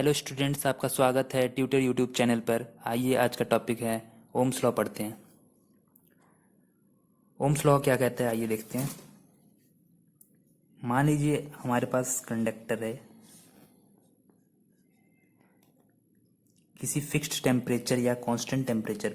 Hello students, आपका स्वागत है ट्यूटर यूट्यूब चैनल पर। आइए आज का टॉपिक है ओम्स लॉ पढ़ते हैं। ओम्स लॉ क्या कहता है, आइए देखते हैं। मान लीजिए हमारे पास कंडक्टर है, किसी फिक्स्ड टेम्परेचर या कांस्टेंट टेम्परेचर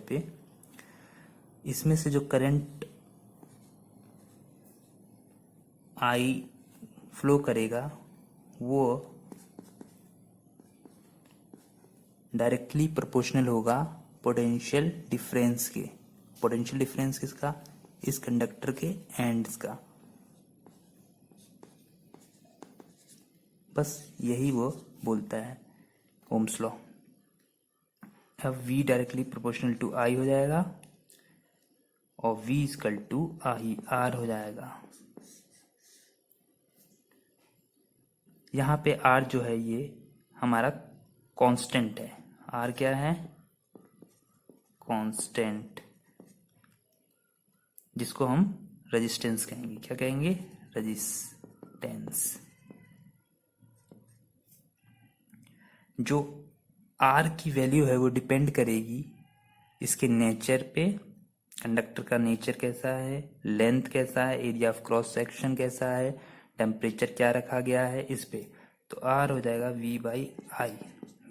पे इसमें से जो करंट आई फ्लो करेगा वो डायरेक्टली प्रोपोर्शनल होगा पोटेंशियल डिफरेंस के। पोटेंशियल डिफरेंस किसका? इस कंडक्टर के एंड्स का। बस यही वो बोलता है ओम्स लॉ। अब V directly proportional to I हो जाएगा और V इक्वल टू R हो जाएगा। यहाँ पे R जो है ये हमारा कांस्टेंट है। R क्या है? कांस्टेंट, जिसको हम रेजिस्टेंस कहेंगे। क्या कहेंगे? रेजिस्टेंस। जो R की वैल्यू है वो डिपेंड करेगी इसके नेचर पे। कंडक्टर का नेचर कैसा है, लेंथ कैसा है, एरिया ऑफ क्रॉस सेक्शन कैसा है, टेम्परेचर क्या रखा गया है, इस पे। तो R हो जाएगा V बाई आई।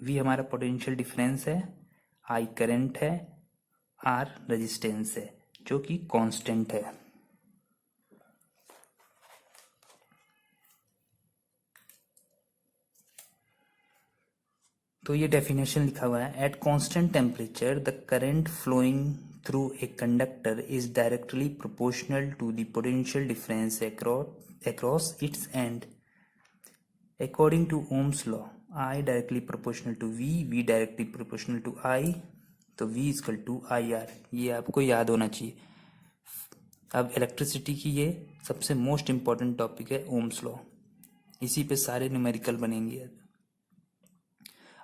V हमारा पोटेंशियल डिफरेंस है, I करंट है, R रेजिस्टेंस है जो कि कांस्टेंट है। तो ये डेफिनेशन लिखा हुआ है, at constant temperature the current flowing through a conductor is directly proportional to the potential difference across its end. According to Ohm's law, I directly proportional to V, V directly proportional to I, तो V equal to IR। ये आपको याद होना चाहिए। अब electricity की ये सबसे मोस्ट इम्पॉर्टेंट टॉपिक है ओम्स लॉ। इसी पे सारे न्यूमेरिकल बनेंगे।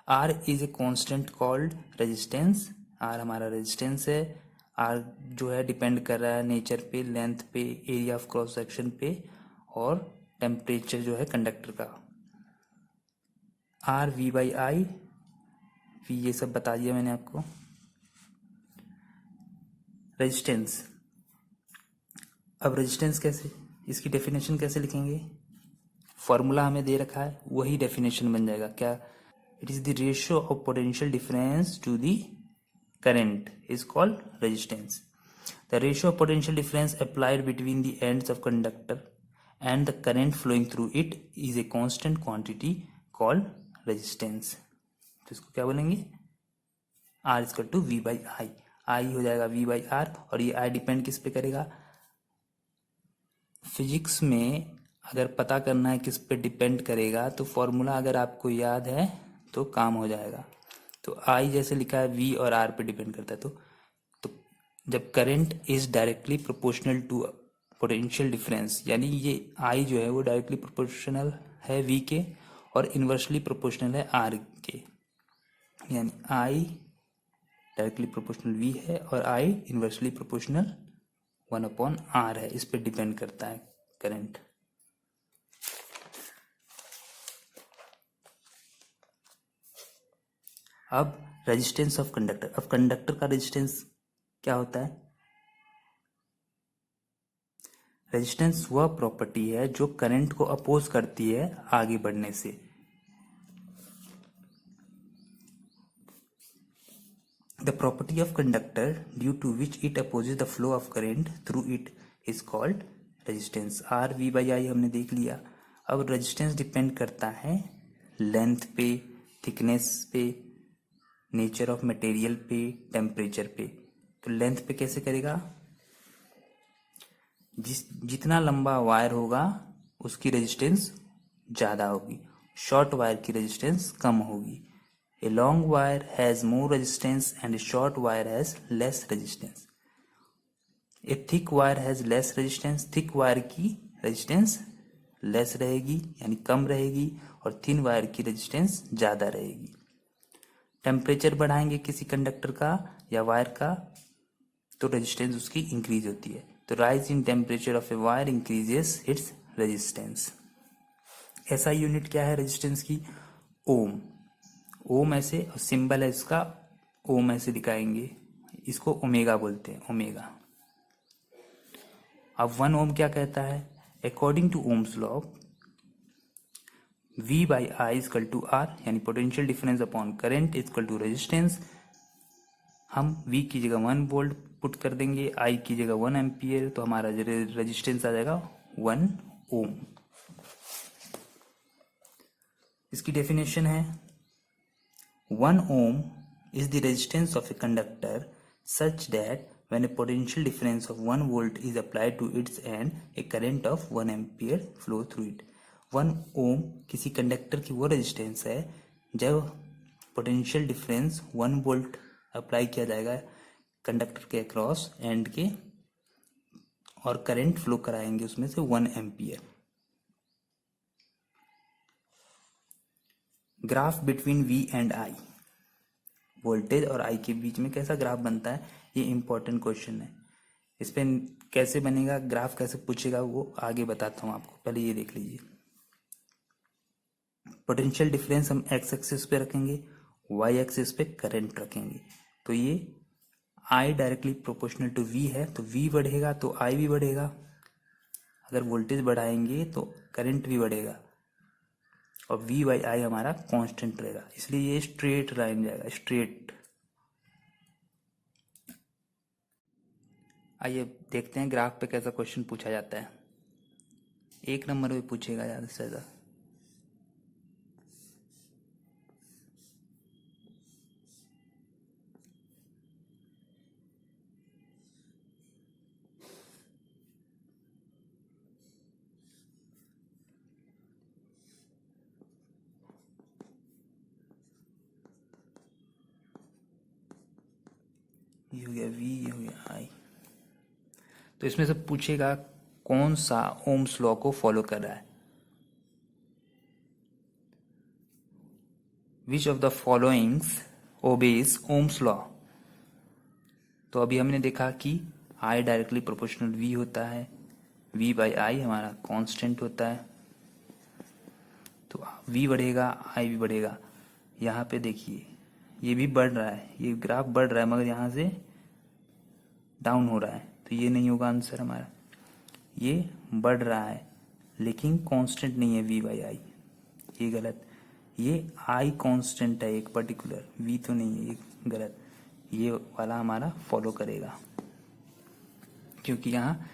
R is a constant called resistance. R हमारा रेजिस्टेंस है। R जो है डिपेंड कर रहा है नेचर पे, लेंथ पे, एरिया ऑफ क्रॉस सेक्शन पे और टेम्परेचर जो है कंडक्टर का। R V by I, V ये सब बता दिया मैंने आपको। रेजिस्टेंस, अब रेजिस्टेंस कैसे, इसकी डेफिनेशन कैसे लिखेंगे? फॉर्मूला हमें दे रखा है, वही डेफिनेशन बन जाएगा। क्या? It is the ratio of potential difference to the current is called resistance. The ratio of potential difference applied between the ends of conductor and the current flowing through it is a constant quantity called resistance. तो इसको क्या बोलेंगे? R equal to V by I. I हो जाएगा V by R और ये I depend किस पे करेगा? फिजिक्स में अगर पता करना है किस पे डिपेंड करेगा तो फॉर्मूला अगर आपको याद है तो काम हो जाएगा। तो I जैसे लिखा है V और R पे डिपेंड करता है। तो जब current is directly proportional to potential difference, यानी ये I जो है वो डायरेक्टली प्रोपोर्शनल है V के और इन्वर्सली प्रोपोर्शनल है R के। यानी I डायरेक्टली प्रोपोर्शनल V है और I इन्वर्सली प्रोपोर्शनल 1/R है। इस पे डिपेंड करता है करंट। अब रेजिस्टेंस ऑफ कंडक्टर। अब कंडक्टर का रेजिस्टेंस क्या होता है? रेजिस्टेंस वह प्रॉपर्टी है जो करंट को अपोज करती है आगे बढ़ने से। The property of conductor due to which it opposes the flow of current through it is called resistance. R V by I हमने देख लिया। अब रेजिस्टेंस डिपेंड करता है लेंथ पे, थिकनेस पे, नेचर ऑफ मटेरियल पे, टेम्परेचर पे। तो लेंथ पे कैसे करेगा? जितना लंबा वायर होगा उसकी रेजिस्टेंस ज्यादा होगी, शॉर्ट वायर की रेजिस्टेंस कम होगी। A long wire has more resistance and A short wire has less resistance. A thick wire has less resistance. Thick wire की रेजिस्टेंस लेस रहेगी यानी कम रहेगी और थिन वायर की रेजिस्टेंस ज्यादा रहेगी। टेम्परेचर बढ़ाएंगे किसी कंडक्टर का या वायर का तो रेजिस्टेंस उसकी इंक्रीज होती है। तो rise in temperature of a wire increases its resistance. SI unit क्या है रेजिस्टेंस की? ओम। ओम ऐसे, सिंबल है इसका ओम, ऐसे दिखाएंगे, इसको ओमेगा बोलते हैं, ओमेगा। अब 1 ओम क्या कहता है? According to Ohm's law V by I is equal to R, यानी potential difference upon current is equal to resistance. हम V की जगह 1 वोल्ट पुट कर देंगे, I की जगह 1 एम्पियर, तो हमारा रेजिस्टेंस आ जाएगा 1 ओम। इसकी डेफिनेशन है 1 ohm is the resistance of a conductor such that when a potential difference of 1 volt is applied to its end, a current of 1 ampere flow through it. 1 ohm किसी conductor की वो resistance है जब potential difference 1 volt apply किया जाएगा conductor के across and के, और करंट फ्लो कराएंगे उसमें से 1 ampere. Graph between V and I, voltage और I के बीच में कैसा ग्राफ बनता है, ये इंपॉर्टेंट क्वेश्चन है। इस पे कैसे बनेगा ग्राफ, कैसे पूछेगा वो आगे बताता हूँ आपको, पहले ये देख लीजिए। पोटेंशियल डिफरेंस हम x एक्सिस पे रखेंगे, y एक्सिस पे करंट रखेंगे, तो ये I directly proportional to V है, तो V बढ़ेगा तो I भी बढ़ेगा। अगर वोल्टेज बढ़ाएंगे तो करंट भी बढ़ेगा, और V बाई आई हमारा कांस्टेंट रहेगा, इसलिए ये स्ट्रेट लाइन जाएगा, स्ट्रेट। आइए देखते हैं ग्राफ पे कैसा क्वेश्चन पूछा जाता है। 1 नंबर में पूछेगा ज़्यादा से ज़्यादा। ये हो गया V, ये हो गया I। तो इसमें से पूछेगा कौन सा ओम्स लॉ को फॉलो कर रहा है। Which of the followings obeys Ohm's law. तो अभी हमने देखा कि I डायरेक्टली प्रोपोर्शनल V होता है, V बाई आई हमारा कांस्टेंट होता है, तो V बढ़ेगा I भी बढ़ेगा। यहाँ पे देखिए ये भी बढ़ रहा है, ये ग्राफ बढ़ रहा है मगर यहाँ से डाउन हो रहा है, तो ये नहीं होगा आंसर हमारा। ये बढ़ रहा है लेकिन कांस्टेंट नहीं है V बाई आई, ये गलत। ये I कांस्टेंट है एक पर्टिकुलर, V तो नहीं है, ये गलत। ये वाला हमारा फॉलो करेगा क्योंकि यहाँ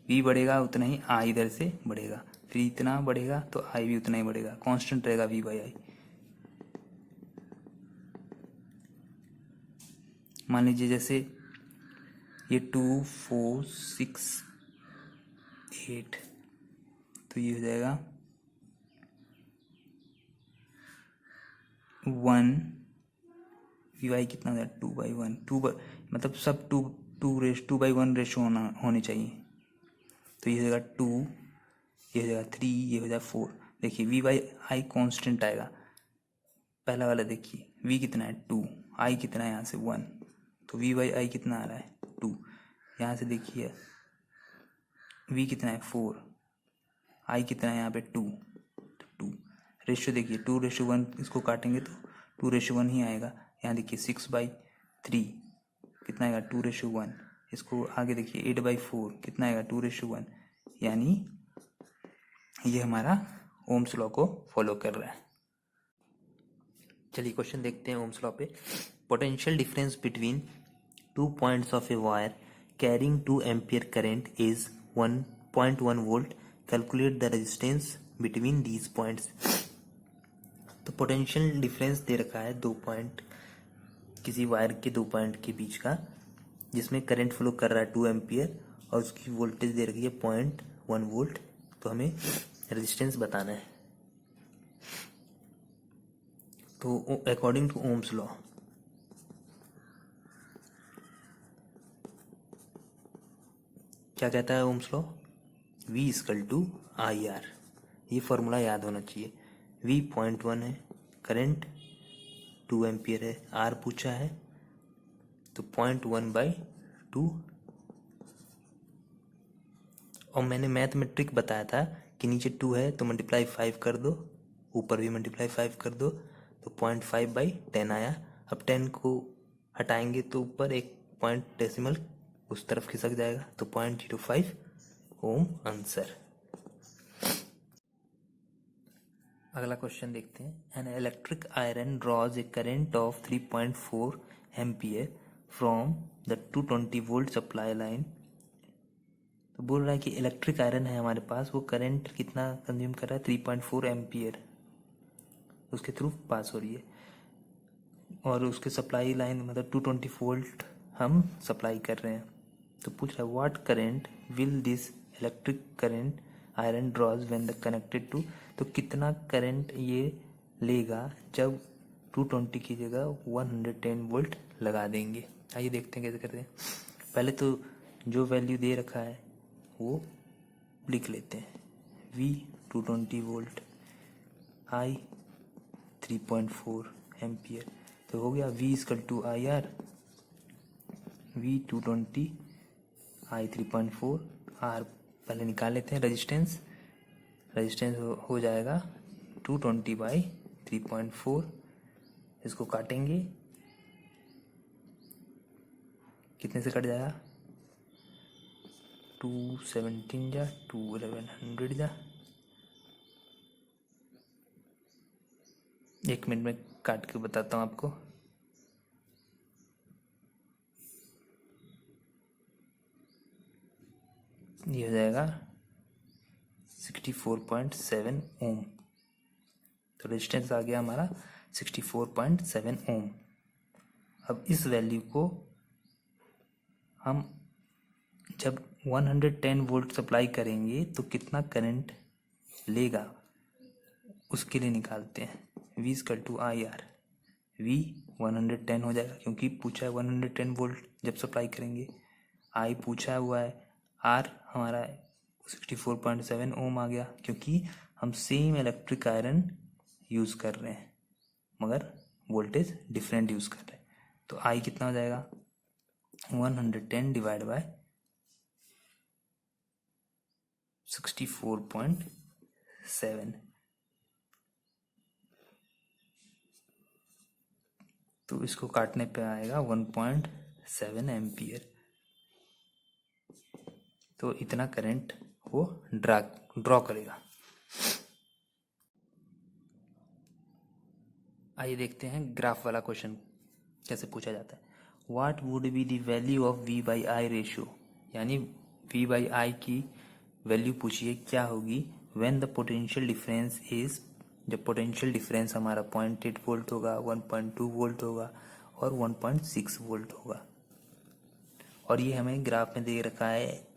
V बढ़ेगा उतना ही I इधर से बढ़ेगा, फिर इतना बढ़ेगा तो I भी उतना ही बढ़ेगा, कांस्टेंट रहेगा V बाई आई। मान लीजिए जैसे ये 2, 4, 6, 8, तो ये हो जाएगा 1, वी वाई कितना हो जाएगा 2/1, मतलब सब 2/1 रेशो होने चाहिए। तो ये हो जाएगा 2, ये हो जाएगा 3, ये हो जाएगा 4। देखिए वी बाई आई कॉन्स्टेंट आएगा। पहला वाला देखिए v कितना है 2, i कितना है यहाँ से 1, तो v बाई आई कितना आ रहा है 2। यहाँ से देखिए v कितना है 4, i कितना है यहाँ पे 2, तो 2। रेशियो देखिए 2:1, इसको काटेंगे तो 2:1 ही आएगा। यहाँ देखिए 6/3 कितना आएगा 2:1। इसको आगे देखिए 8/4 कितना आएगा 2:1, यानी ये हमारा ओम्स लॉ को फॉलो कर रहा है। चलिए क्वेश्चन देखते हैं ओम्स लॉ पे। Potential difference between 2 points of a wire carrying 2 ampere current is 1.1 volt. Calculate the resistance between these points. तो पोटेंशियल डिफरेंस दे रखा है 2 पॉइंट, किसी वायर के 2 पॉइंट के बीच का, जिसमें करंट फ्लो कर रहा है 2 एम्पियर और उसकी वोल्टेज दे रखी है 0.1 वोल्ट। तो हमें रेजिस्टेंस बताना है। तो अकॉर्डिंग टू ओम्स लॉ क्या कहता है ओम्स लॉ? V = IR। ये फॉर्मूला याद होना चाहिए। V 0.1 है, करंट 2 एम्पियर है, R पूछा है, तो 0.1/2 और मैंने मैथ में ट्रिक बताया था कि नीचे 2 है तो मल्टीप्लाई 5 कर दो, ऊपर भी मल्टीप्लाई 5 कर दो, तो 0.5/10 आया। अब 10 को हटाएंगे तो ऊपर एक पॉइंट डेसिमल उस तरफ खिसक जाएगा, तो 0.05 ओम आंसर। अगला क्वेश्चन देखते हैं। An electric iron draws a current of 3.4 ampere from the 220 volt supply line. तो बोल रहा है कि इलेक्ट्रिक आयरन है हमारे पास, वो करंट कितना कंज्यूम कर रहा है, 3.4 एम्पियर उसके थ्रू पास हो रही है, और उसके सप्लाई लाइन मतलब 220 वोल्ट हम सप्लाई कर रहे हैं। तो पूछ रहा है what current will this electric current iron draws when the connected to. तो कितना करंट ये लेगा जब 220 की जगह 110 वोल्ट लगा देंगे। आइए देखते हैं कैसे करते हैं। पहले तो जो वैल्यू दे रखा है वो लिख लेते हैं। V 220 वोल्ट, I 3.4 एम्पियर, तो हो गया V = IR, V 220 I 3.4 R पहले निकाल लेते हैं। रेजिस्टेंस हो जाएगा 220/3.4। इसको काटेंगे, कितने से कट जाएगा, 217 जा 2 1100 जा। 1 मिनट में काट के बताता हूँ आपको। ये हो जाएगा 64.7 ओम। तो रेजिस्टेंस आ गया हमारा 64.7 ओम। अब इस वैल्यू को हम जब 110 वोल्ट सप्लाई करेंगे तो कितना करंट लेगा उसके लिए निकालते हैं। V = IR, V 110 हो जाएगा क्योंकि पूछा है 110 वोल्ट जब सप्लाई करेंगे। I पूछा हुआ है, R हमारा 64.7 ओम आ गया क्योंकि हम सेम इलेक्ट्रिक आयरन यूज़ कर रहे हैं मगर वोल्टेज डिफरेंट यूज़ कर रहे हैं। तो I कितना हो जाएगा, 110 डिवाइड बाय 64.7। तो इसको काटने पे आएगा 1.7 एम्पियर। तो इतना करंट वो ड्रॉ करेगा। आइए देखते हैं ग्राफ वाला क्वेश्चन कैसे पूछा जाता है। What would be the value of V/I ratio, यानी V/I की वैल्यू पूछिए क्या होगी when the potential difference is, जब पोटेंशियल डिफरेंस हमारा 0.8 वोल्ट होगा, 1.2 वोल्ट होगा और 1.6 वोल्ट होगा। और ये हमें ग्राफ में दे रखा है,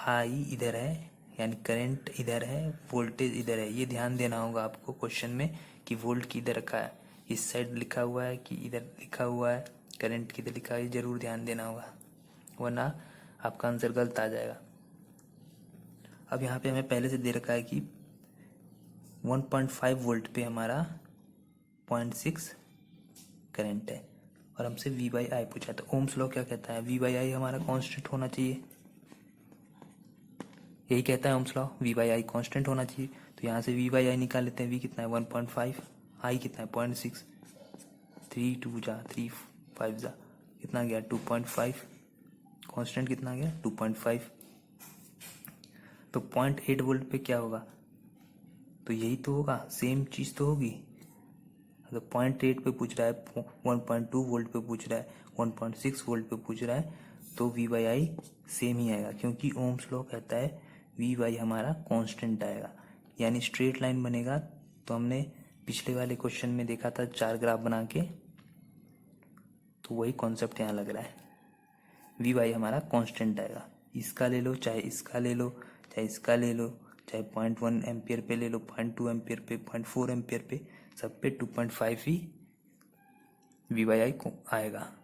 I इधर है यानी करंट इधर है, वोल्टेज इधर है। ये ध्यान देना होगा आपको क्वेश्चन में कि वोल्ट किधर रखा है, इस साइड लिखा हुआ है कि इधर लिखा हुआ है, करंट किधर लिखा है, जरूर ध्यान देना होगा वरना आपका आंसर गलत आ जाएगा। अब यहाँ पे हमें पहले से दे रखा है कि 1.5 वोल्ट पे हमारा 0.6 करंट है और हमसे V/I पूछा। तो ओम्स लॉ क्या कहता है, V/I हमारा कांस्टेंट होना चाहिए, यही कहता है ओम्स लॉ, V/I कांस्टेंट होना चाहिए। तो यहाँ से V/I निकाल लेते हैं। V कितना है 1.5, I कितना है 0.6, 3 2 जा 3 5 जा कितना गया 2.5, कांस्टेंट कितना गया 2.5। तो 0.8 वोल्ट पे क्या होगा, तो यही तो होगा, सेम चीज़ तो होगी। अगर 0.8 पे पूछ रहा है, 1.2 वोल्ट पे पूछ रहा है, 1.6 वोल्ट पे पूछ रहा है, तो V/I सेम ही आएगा क्योंकि ओम्स लॉ कहता है V/I हमारा कांस्टेंट आएगा यानी स्ट्रेट लाइन बनेगा। तो हमने पिछले वाले क्वेश्चन में देखा था 4 ग्राफ बना के, तो वही कॉन्सेप्ट यहाँ लग रहा है। V/I हमारा कांस्टेंट आएगा, इसका ले लो चाहे इसका ले लो चाहे इसका ले लो, चाहे 0.1 एम्पियर पे ले लो, 0.2 एम्पियर पे, 0.4 एम्पियर पे, सब पे 2.5 ही V/I को आएगा।